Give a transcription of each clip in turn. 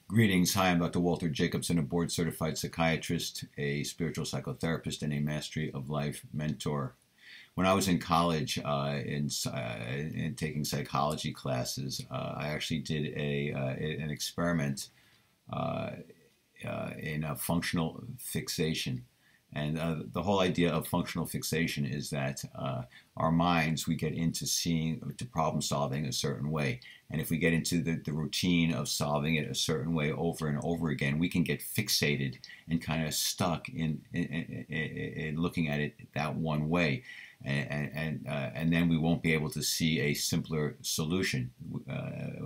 Greetings. Hi, I'm Dr. Walter Jacobson, a board-certified psychiatrist, a spiritual psychotherapist, and a mastery of life mentor. When I was in college, in taking psychology classes, I actually did an experiment uh, in functional fixation. And the whole idea of functional fixation is that our minds, we get into to problem solving a certain way. And if we get into the routine of solving it a certain way over and over again, we can get fixated and kind of stuck in looking at it that one way. And then we won't be able to see a simpler solution.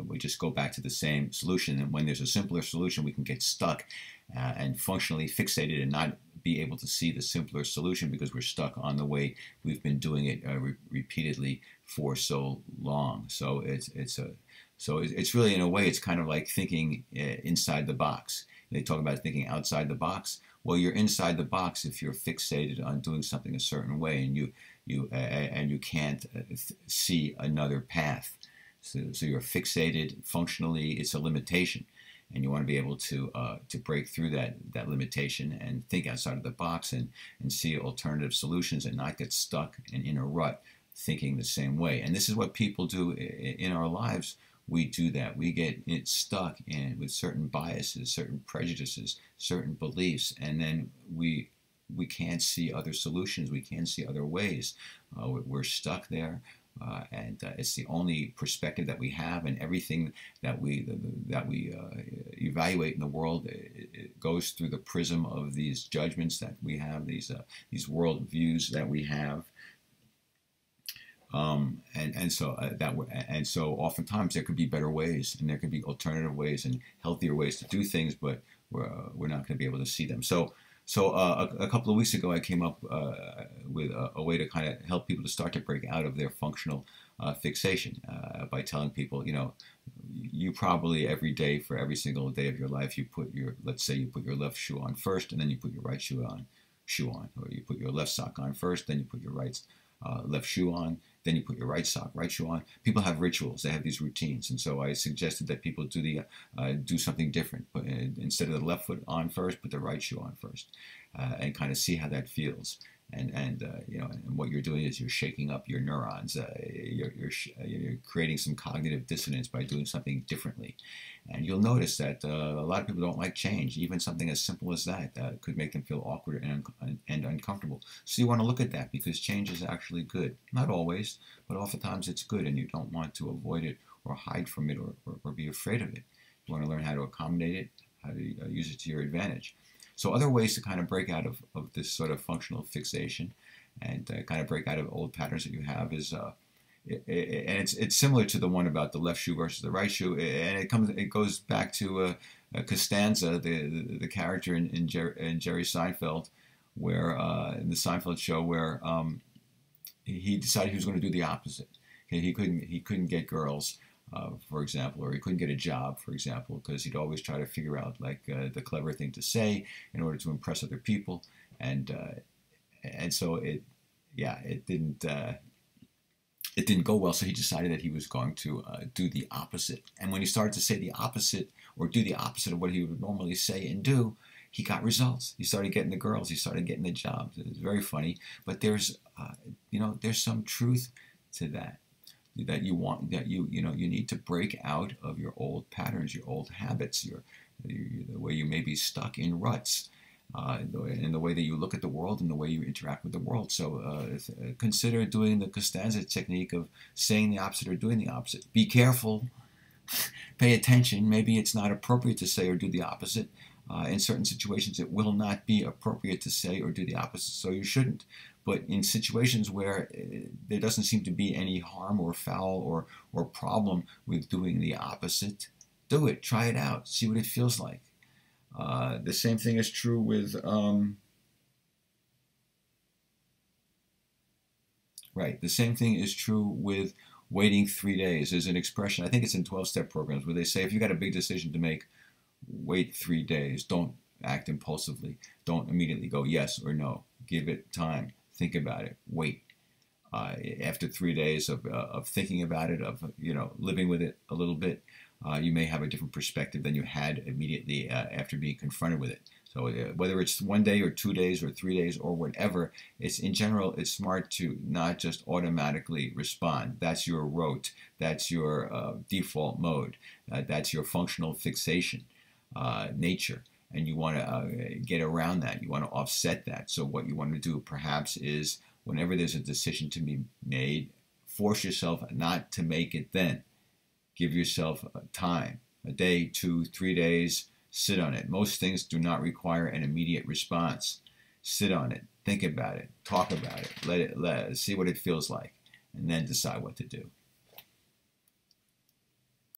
We just go back to the same solution. And when there's a simpler solution, we can get stuck and functionally fixated and not be able to see the simpler solution because we're stuck on the way we've been doing it repeatedly for so long. So it's really, in a way, it's kind of like thinking inside the box. They talk about thinking outside the box. Well, you're inside the box if you're fixated on doing something a certain way, and you can't see another path. So you're fixated. Functionally, it's a limitation, and you want to be able to break through that limitation and think outside of the box and see alternative solutions and not get stuck in a rut thinking the same way. And this is what people do in our lives. We do that. We get stuck with certain biases, certain prejudices, certain beliefs, and then we can't see other solutions. We can't see other ways. We're stuck there. And it's the only perspective that we have, and everything that we evaluate in the world, it goes through the prism of these judgments that we have, these world views that we have, and so oftentimes there could be better ways, and there could be alternative ways and healthier ways to do things, but we're not going to be able to see them. So a couple of weeks ago, I came up with a way to kind of help people to start to break out of their functional fixation by telling people, you probably every day for every single day of your life, let's say you put your left shoe on first, and then you put your right shoe on, or you put your left sock on first, then you put your left shoe on, then you put your right shoe on. People have rituals. They have these routines, and so I suggested that people do something different. But instead of the left foot on first, put the right shoe on first, and kind of see how that feels. And what you're doing is you're shaking up your neurons. You're creating some cognitive dissonance by doing something differently. And you'll notice that a lot of people don't like change. Even something as simple as that could make them feel awkward and uncomfortable. So you want to look at that, because change is actually good. Not always, but oftentimes it's good, and you don't want to avoid it or hide from it or be afraid of it. You want to learn how to accommodate it, how to use it to your advantage. So other ways to kind of break out of this sort of functional fixation and kind of break out of old patterns that you have is, and it's similar to the one about the left shoe versus the right shoe, and it goes back to Costanza, the character in Jerry Seinfeld, where in the Seinfeld show, where he decided he was going to do the opposite. Okay, he couldn't get girls. For example, or he couldn't get a job, for example, because he'd always try to figure out the clever thing to say in order to impress other people, and so it didn't go well. So he decided that he was going to do the opposite. And when he started to say the opposite or do the opposite of what he would normally say and do, he got results. He started getting the girls. He started getting the jobs. It was very funny, but there's some truth to that. That you need to break out of your old patterns, your old habits, the way you may be stuck in ruts, in the way that you look at the world and the way you interact with the world. So consider doing the Costanza technique of saying the opposite or doing the opposite. Be careful. Pay attention. Maybe it's not appropriate to say or do the opposite. In certain situations, it will not be appropriate to say or do the opposite, so you shouldn't. But in situations where there doesn't seem to be any harm or foul or problem with doing the opposite, do it. Try it out. See what it feels like. The same thing is true with the same thing is true with waiting 3 days. There's an expression, I think it's in 12-step programs, where they say if you got a big decision to make, wait 3 days. Don't act impulsively. Don't immediately go yes or no. Give it time. Think about it. Wait. After 3 days of thinking about it, of living with it a little bit, you may have a different perspective than you had immediately after being confronted with it. So whether it's 1 day or 2 days or 3 days or whatever, it's in general, it's smart to not just automatically respond. That's your rote. That's your default mode. That's your functional fixation nature. And you want to get around that. You want to offset that. So what you want to do perhaps is whenever there's a decision to be made, force yourself not to make it then. Give yourself time, a day, 2, 3 days, sit on it. Most things do not require an immediate response. Sit on it, think about it, talk about it, let it see what it feels like, and then decide what to do.